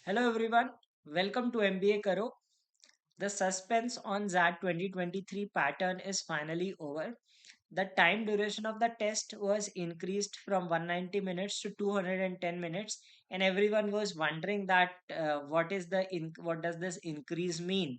Hello everyone, welcome to MBA Karo. The suspense on XAT 2023 pattern is finally over. The time duration of the test was increased from 190 minutes to 210 minutes, and everyone was wondering that what does this increase mean?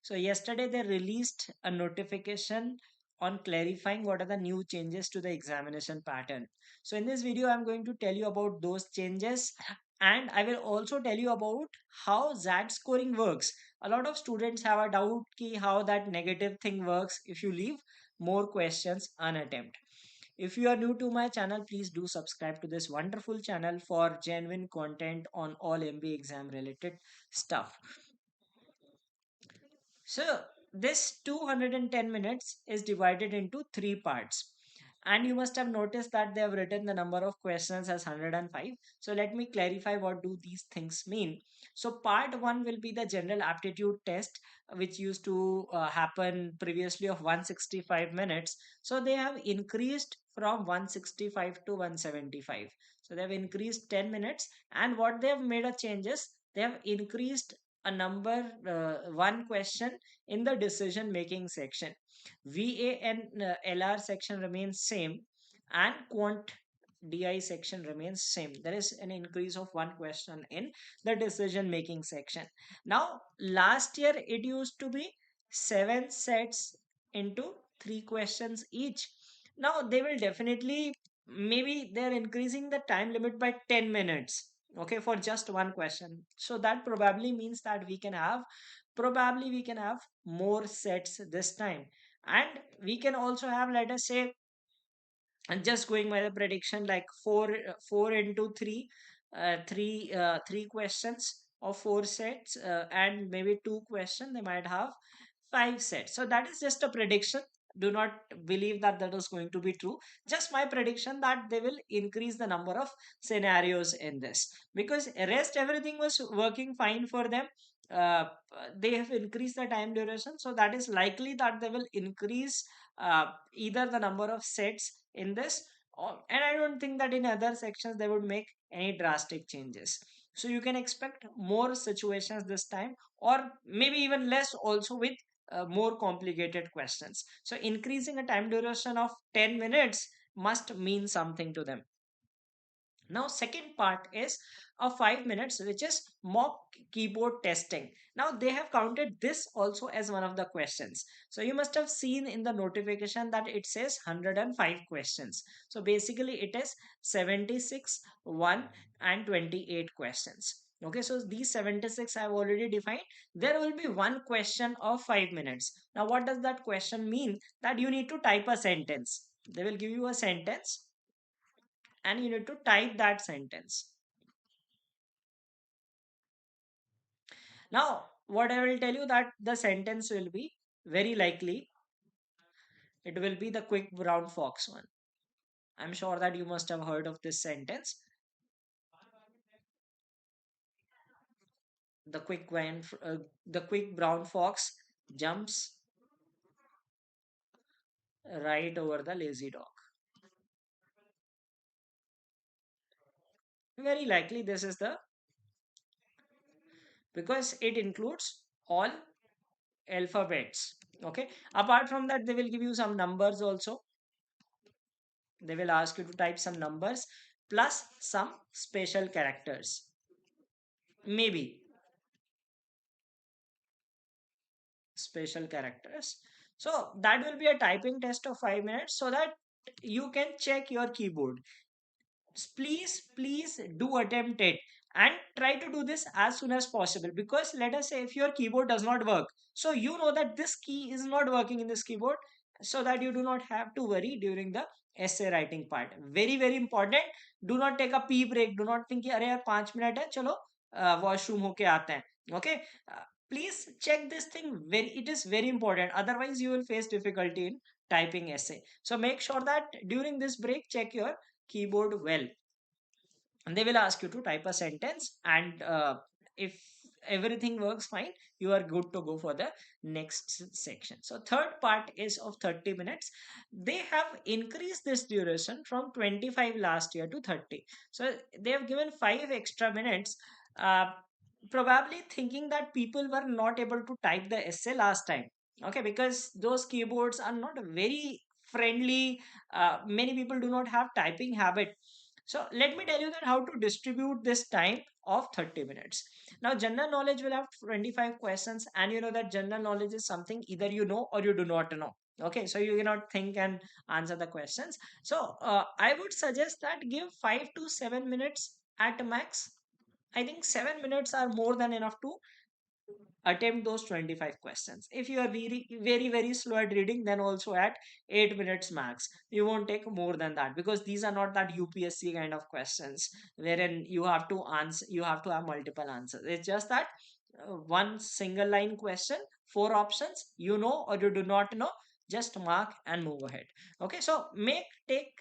So yesterday they released a notification on clarifying what are the new changes to the examination pattern. So in this video, I'm going to tell you about those changes, and I will also tell you about how XAT scoring works. A lot of students have a doubt ki how that negative thing works if you leave more questions unattempted. If you are new to my channel, please do subscribe to this wonderful channel for genuine content on all MBA exam related stuff. So this 210 minutes is divided into three parts. And you must have noticed that they have written the number of questions as 105. So let me clarify what do these things mean. So part 1 will be the general aptitude test, which used to happen previously of 165 minutes. So they have increased from 165 to 175. So they have increased 10 minutes, and what they have made a changes, they have increased a number one question in the decision making section. VA and LR section remains same, and quant DI section remains same. There is an increase of one question in the decision making section. Now last year it used to be 7 sets into 3 questions each. Now they will definitely, maybe they're increasing the time limit by 10 minutes, okay, for just one question. So that probably means that we can have more sets this time, and we can also have, let us say, and just going by the prediction, like four into three questions of 4 sets, and maybe 2 questions they might have 5 sets. So that is just a prediction. Do not believe that that is going to be true. Just my prediction that they will increase the number of scenarios in this, because rest everything was working fine for them. uh, they have increased the time duration, so that is likely that they will increase either the number of sets in this, and I don't think that in other sections they would make any drastic changes. So you can expect more situations this time, or maybe even less also, with more complicated questions. So increasing a time duration of 10 minutes must mean something to them. Now second part is of 5 minutes, which is mock keyboard testing. Now they have counted this also as one of the questions. So you must have seen in the notification that it says 105 questions. So basically it is 76, 1 and 28 questions. Okay, so these 76 I have already defined. There will be one question of 5 minutes. Now what does that question mean? That you need to type a sentence. They will give you a sentence, and you need to type that sentence. Now, what I will tell you, that the sentence will be, very likely, it will be the quick brown fox one. I'm sure that you must have heard of this sentence. The the quick brown fox jumps right over the lazy dog. Very likely this is the, because it includes all alphabets. Okay. Apart from that, they will give you some numbers also. They will ask you to type some numbers plus some special characters. Maybe special characters. So that will be a typing test of 5 minutes, so that you can check your keyboard. Please do attempt it, and try to do this as soon as possible, because let us say if your keyboard does not work, so you know that this key is not working in this keyboard, so that you do not have to worry during the essay writing part. Very very important. Do not take a pee break. Do not think कि अरे यार 5 minute है चलो washroom होके आते हैं. Okay. Please check this thing. It is very important, otherwise you will face difficulty in typing essay. So make sure that during this break, check your keyboard well, and they will ask you to type a sentence, and if everything works fine, you are good to go for the next section. So third part is of 30 minutes. They have increased this duration from 25 last year to 30. So they have given 5 extra minutes. uh, probably thinking that people were not able to type the essay last time. Okay, because those keyboards are not very friendly. Many people do not have typing habit. So let me tell you that how to distribute this time of 30 minutes. Now general knowledge will have 25 questions, and you know that general knowledge is something either you know or you do not know. Okay, so you cannot think and answer the questions. So I would suggest that give 5 to 7 minutes at max. I think 7 minutes are more than enough to attempt those 25 questions. If you are very, very, very slow at reading, then also at 8 minutes max. You won't take more than that, because these are not that UPSC kind of questions wherein you have to answer, you have to have multiple answers. It's just that one single line question, four options, you know or you do not know, just mark and move ahead. Okay, so take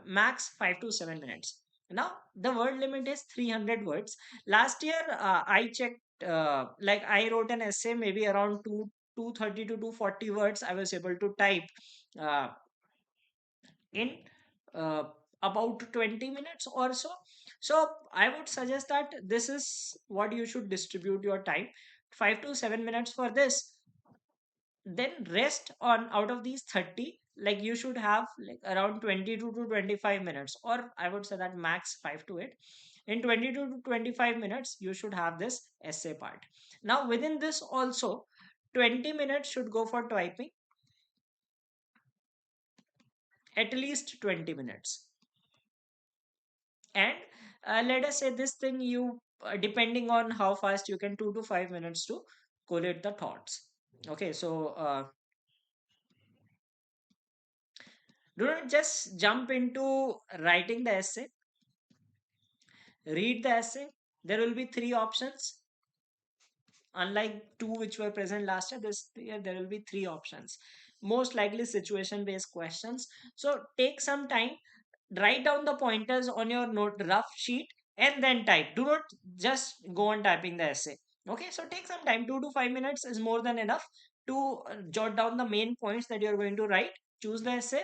max 5 to 7 minutes. Now the word limit is 300 words. Last year I checked, like I wrote an essay maybe around 230 to 240 words I was able to type uh, in uh, about 20 minutes or so. So I would suggest that this is what you should distribute your time: 5 to 7 minutes for this. Then rest on out of these 30, like you should have like around 22 to 25 minutes, or I would say that max 5 to 8. In 22 to 25 minutes you should have this essay part. Now within this also, 20 minutes should go for typing, at least 20 minutes. And let us say this thing, you depending on how fast you can, 2 to 5 minutes to collate the thoughts. Okay, so do not just jump into writing the essay. Read the essay. There will be three options. Unlike two which were present last year, this year there will be three options. Most likely situation based questions. So take some time, write down the pointers on your note rough sheet, and then type. Do not just go on typing the essay. Okay, so take some time. 2 to 5 minutes is more than enough to jot down the main points that you're going to write. Choose the essay,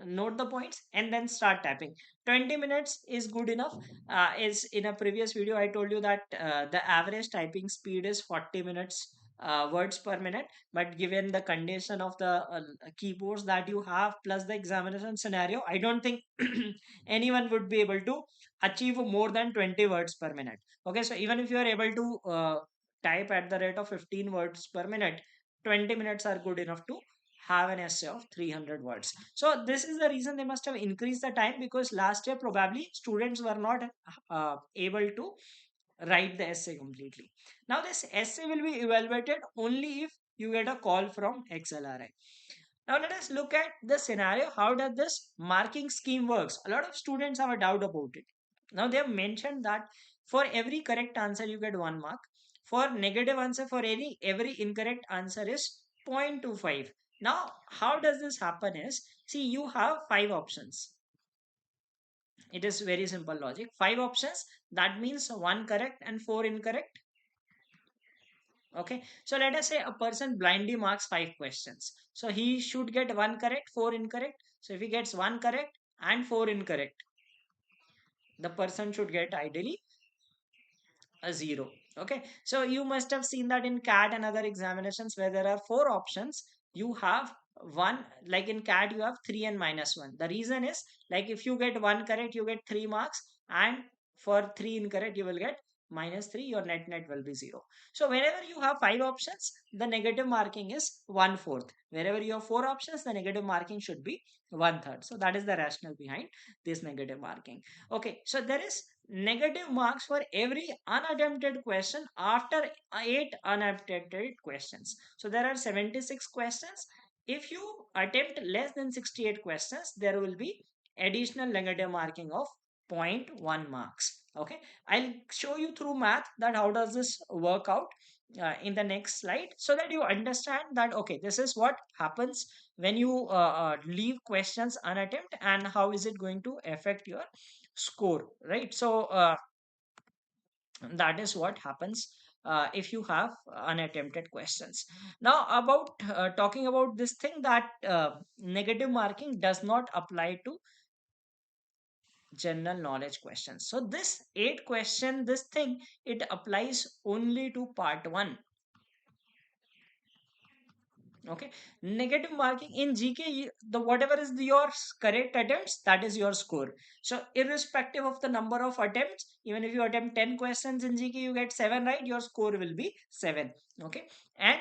note the points, and then start typing. 20 minutes is good enough. Is in a previous video I told you that the average typing speed is 40 minutes words per minute, but given the condition of the keyboards that you have plus the examination scenario, I don't think anyone would be able to achieve more than 20 words per minute. Okay, so even if you are able to type at the rate of 15 words per minute, 20 minutes are good enough to have an essay of 300 words. So this is the reason they must have increased the time, because last year probably students were not able to write the essay completely. Now this essay will be evaluated only if you get a call from XLRI. Now let us look at the scenario. How does this marking scheme works? A lot of students have a doubt about it. Now they have mentioned that for every correct answer you get 1 mark. For negative answer, for every incorrect answer is 0.25. Now how does this happen is, see, you have five options. It is very simple logic. Five options, that means one correct and four incorrect. Okay, so let us say a person blindly marks five questions. So he should get one correct, four incorrect. So if he gets one correct and four incorrect, the person should get ideally a zero. Okay, so you must have seen that in CAT and other examinations where there are four options, you have one, like in CAT you have three and minus one. The reason is, like if you get one correct you get 3 marks, and for three incorrect you will get -3. Your net will be zero. So whenever you have five options, the negative marking is 1/4. Wherever you have four options, the negative marking should be 1/3. So that is the rationale behind this negative marking. Okay, so there is negative marks for every unattempted question after eight unattempted questions. So there are 76 questions. If you attempt less than 68 questions, there will be additional negative marking of zero point 0.1 marks. Okay, I'll show you through math that how does this work out in the next slide, so that you understand that okay, this is what happens when you leave questions unattempted, and how is it going to affect your score, right? So that is what happens if you have unattempted questions. Now about talking about this thing, that negative marking does not apply to general knowledge questions. So this 8 question, this thing, it applies only to part 1. Okay, negative marking in GK, the whatever is your correct attempts, that is your score. So irrespective of the number of attempts, even if you attempt 10 questions in GK, you get 7 right, your score will be 7. Okay, and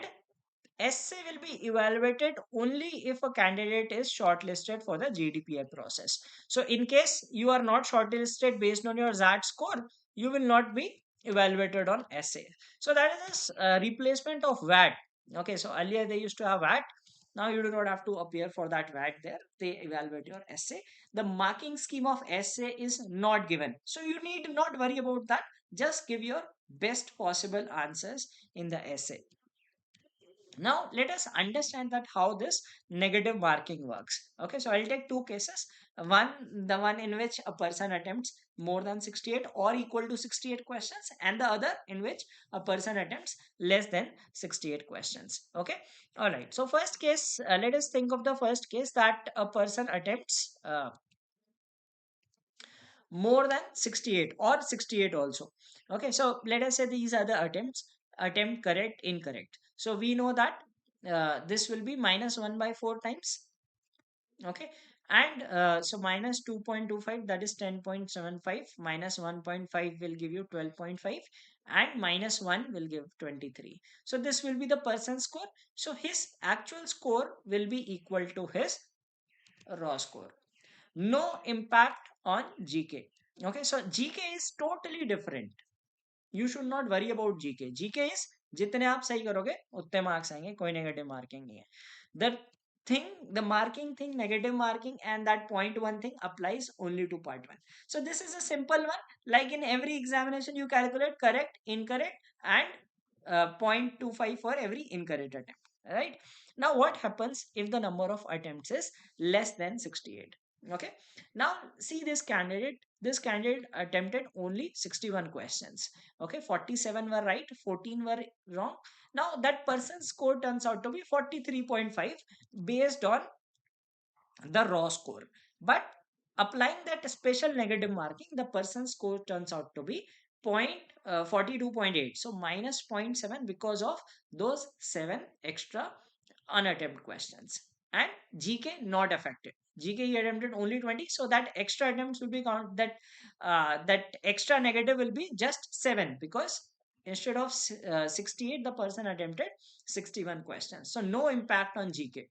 essay will be evaluated only if a candidate is shortlisted for the GDPI process. So, in case you are not shortlisted based on your XAT score, you will not be evaluated on essay. So, that is a replacement of VAT. Okay, so earlier they used to have VAT. Now you do not have to appear for that VAT there. They evaluate your essay. The marking scheme of essay is not given. So, you need not worry about that. Just give your best possible answers in the essay. Now let us understand that how this negative marking works. Okay, so I'll take two cases. One, the one in which a person attempts more than 68 or equal to 68 questions, and the other in which a person attempts less than 68 questions. Okay, all right. So first case, let us think of the first case that a person attempts more than 68 or 68 also. Okay, so let us say these are the attempts: attempt, correct, incorrect. So we know that this will be minus 1 by 4 times. Okay, and so minus 2.25, that is 10.75, minus 1.5 will give you 12.5, and minus 1 will give 23. So this will be the person's score. So his actual score will be equal to his raw score. No impact on GK. Okay, so GK is totally different. You should not worry about GK. GK is जितने आप सही करोगे उतने marks आएंगे, कोई negative marking नहीं है. The thing, the marking thing, negative marking and that point one thing applies only to part one. So this is a simple one. Like in every examination, you calculate correct, incorrect, and 0.25 for every incorrect attempt. Right? Now, what happens if the number of attempts is less than 68? Okay, now see this candidate. This candidate attempted only 61 questions. Okay, 47 were right, 14 were wrong. Now that person's score turns out to be 43.5 based on the raw score. But applying that special negative marking, the person's score turns out to be 42.8. So minus zero point 0.7 because of those 7 extra unattempted questions. And GK not affected. GK he attempted only 20, so that extra attempts will be count, that extra negative will be just 7, because instead of 68 the person attempted 61 questions. So no impact on GK.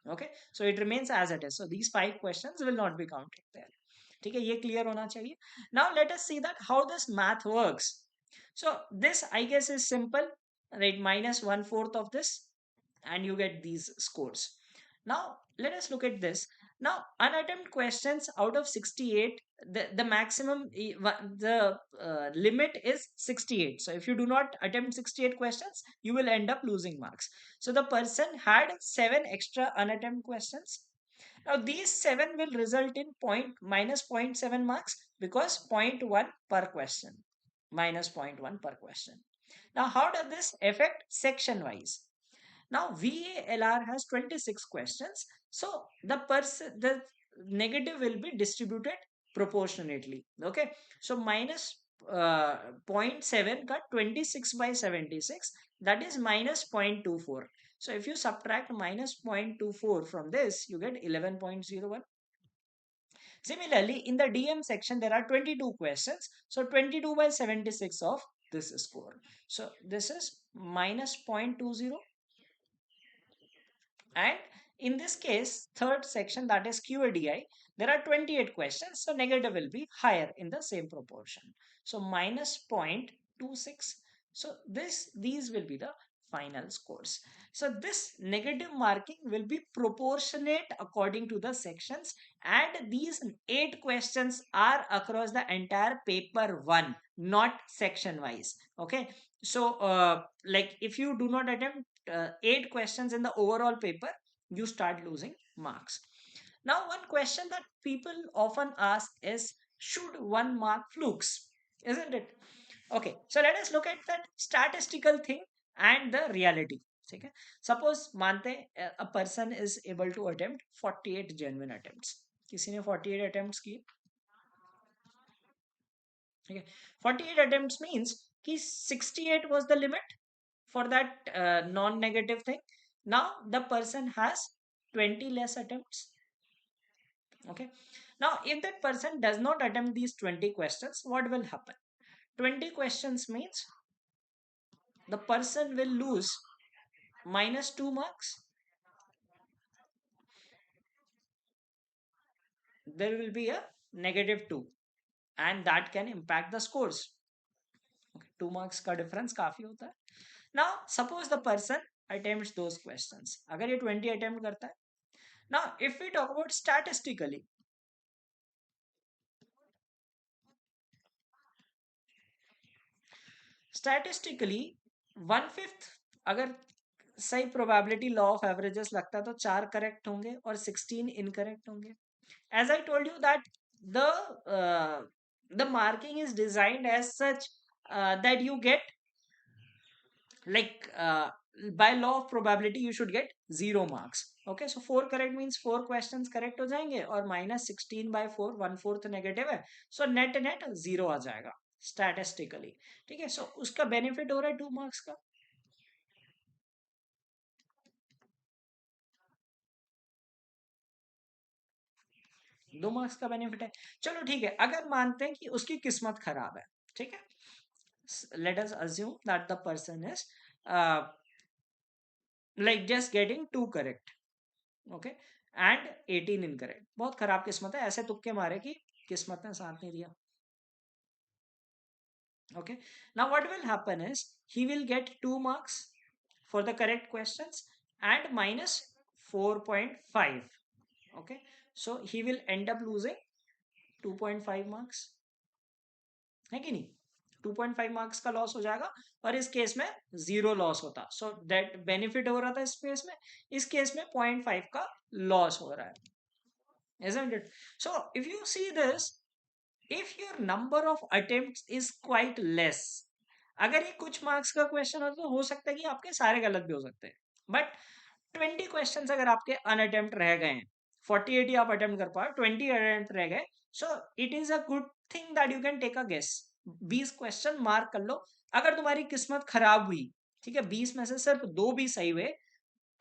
Okay, so it remains as it is. So these 5 questions will not be counted there. ठीक है, ये clear होना चाहिए. Now let us see that how this math works. So this I guess is simple, right? Minus 1/4 of this, and you get these scores. Now let us look at this. Now unattempted questions out of 68, the maximum the limit is 68. So if you do not attempt 68 questions, you will end up losing marks. So the person had 7 extra unattempted questions. Now these 7 will result in minus zero point 0.7 marks, because zero point 0.1 per question, minus zero point 0.1 per question. Now how does this affect section wise? Now VALR has 26 questions. So the negative will be distributed proportionately. Okay. So minus zero point 0.7 cut 26 by 76, that is minus zero point 0.24. So if you subtract minus 0.24 from this, you get 11.01. Similarly, in the DM section, there are 22 questions. So 22 by 76 of this score. So this is minus zero point 0.20. And in this case, third section, that is QADI, there are 28 questions. So negative will be higher in the same proportion. So minus zero point 0.26. So these will be the final scores. So this negative marking will be proportionate according to the sections, and these 8 questions are across the entire paper one, not section wise. Okay. So like if you do not attempt 8 questions in the overall paper, you start losing marks. Now, one question that people often ask is, should one mark flukes? Isn't it? Okay, so let us look at that statistical thing and the reality. Okay, suppose मानते a person is able to attempt 48 genuine attempts. किसी ने 48 attempts किए. Okay, 48 attempts means कि 68 was the limit for that non-negative thing. Now the person has 20 less attempts. Okay, now if that person does not attempt these 20 questions, what will happen? 20 questions means the person will lose minus 2 marks. There will be a negative 2, and that can impact the scores. Okay, 2 marks का difference काफी होता है. Now suppose the person attempts those questions. अगर ये 20 attempt करता है. Now if we talk about statistically 1/5 अगर सही प्रोबेबिलिटी लॉ ऑफ एवरेजेस लगता है तो 4 करेक्ट होंगे और 16 इनकरेक्ट होंगे. As I told you that the uh, the marking is designed as such that you get like by law of probability you should get 0 marks. Okay, so 4 correct means 4 questions correct हो जाएंगे और minus 16 by 4 1/4 negative है, so net net 0 आ जाएगा statistically. ठीक है, so उसका benefit हो रहा है 2 marks का. 2 marks का benefit है. चलो ठीक है, अगर मानते हैं कि उसकी किस्मत खराब है. ठीक है, let us assume that the person is uh, like just getting 2 correct. Okay, and 18 incorrect. बहुत खराब किस्मत है, ऐसे तुक्के मारे कि किस्मत ने साथ नहीं दिया. Okay, now what will happen is he will get 2 marks for the correct questions and minus 4.5. Okay, so he will end up losing 2.5 marks, है कि नहीं? 2.5 मार्क्स का लॉस हो जाएगा और इस केस में 0 लॉस होता. सो दैट बेनिफिट हो रहा था इस केस में, इस केस में 0.5 का लॉस हो रहा है. Isn't it? So if you see this, if your number of attempts is quite less, अगर ये कुछ मार्क्स का क्वेश्चन हो तो हो सकता है कि आपके सारे गलत भी हो सकते हैं, बट 20 क्वेश्चंस अगर आपके अनअटेम्प्ट रह गए हैं, 48 ही आप अटेम्प्ट कर पाए, 20 अटेम्प्ट रह गए, so it is a good thing that you can take a guess. 20 question mark कर लो. अगर तुम्हारी किस्मत खराब हुई, ठीक है, 20 में से सिर्फ 2 भी सही हुए,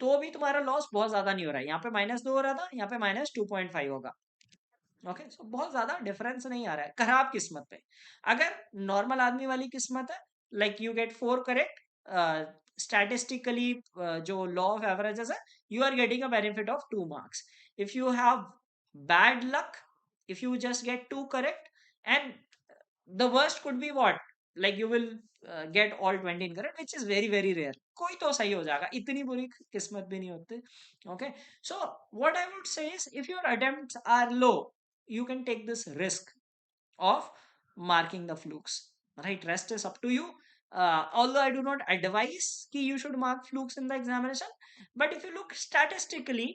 तो भी तुम्हारा लॉस बहुत ज्यादा नहीं हो रहा है. यहाँ पे -2 हो रहा था, यहाँ पे -2.5 होगा. ओके, सो बहुत ज्यादा डिफरेंस नहीं आ रहा है खराब किस्मत पे. अगर नॉर्मल आदमी वाली किस्मत है, like you get 4 correct, statistically जो लॉ ऑफ एवरेजेस है, you are getting a benefit of 2 marks. If you have bad luck, if you just get 2 correct, and the worst could be what, like you will get all 20 incorrect, which is very very rare. कोई तो सही हो जाएगा, इतनी बुरी किस्मत भी नहीं होती. Okay, so what I would say is if your attempts are low, you can take this risk of marking the flukes, right? Rest is up to you. Although I do not advise ki you should mark flukes in the examination, but if you look statistically,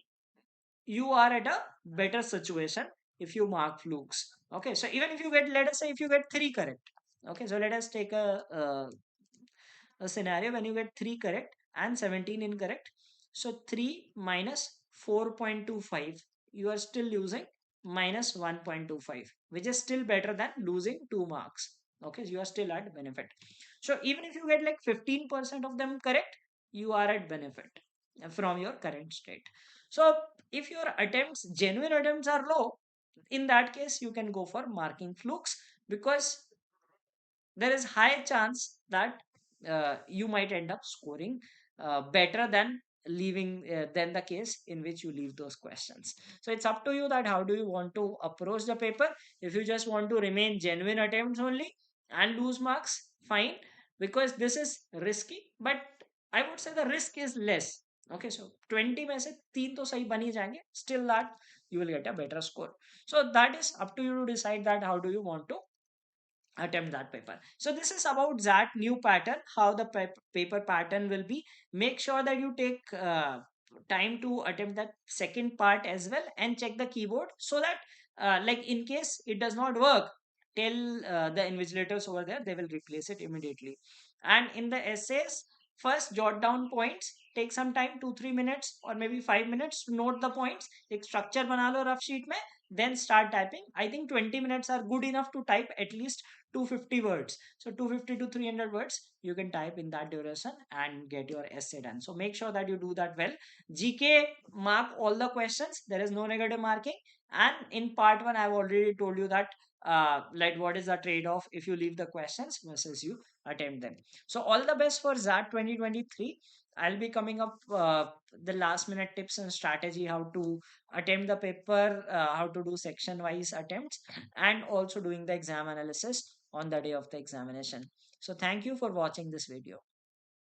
you are at a better situation if you mark flukes. Okay, so even if you get, let us say if you get 3 correct. Okay, so let us take a scenario when you get 3 correct and 17 incorrect. So 3 minus 4.25, you are still using minus 1.25, which is still better than losing 2 marks. Okay, so you are still at benefit. So even if you get like 15% of them correct, you are at benefit from your current state. So if your attempts, genuine attempts, are low, in that case you can go for marking flukes, because there is high chance that you might end up scoring better than leaving than the case in which you leave those questions. So it's up to you that how do you want to approach the paper. If you just want to remain genuine attempts only and lose marks, fine, because this is risky, but I would say the risk is less. Okay, so 20 में से 3 तो सही बन ही जाएंगे, still that you will get a better score. So that is up to you to decide that how do you want to attempt that paper. So this is about that new pattern, how the paper pattern will be. Make sure that you take time to attempt that second part as well and check the keyboard, so that like in case it does not work, tell the invigilators over there, they will replace it immediately. And in the essays, first jot down points, take some time, 2-3 minutes or maybe 5 minutes to note the points. एक structure बना लो rough sheet में, then start typing. I think 20 minutes are good enough to type at least 250 words. So 250 to 300 words you can type in that duration and get your essay done. So make sure that you do that well. GK, mark all the questions. There is no negative marking. And in part one, I've already told you that like what is the trade-off if you leave the questions versus you attempt them. So all the best for XAT 2023. I'll be coming up the last minute tips and strategy how to attempt the paper, how to do section wise attempts, and also doing the exam analysis on the day of the examination. So thank you for watching this video.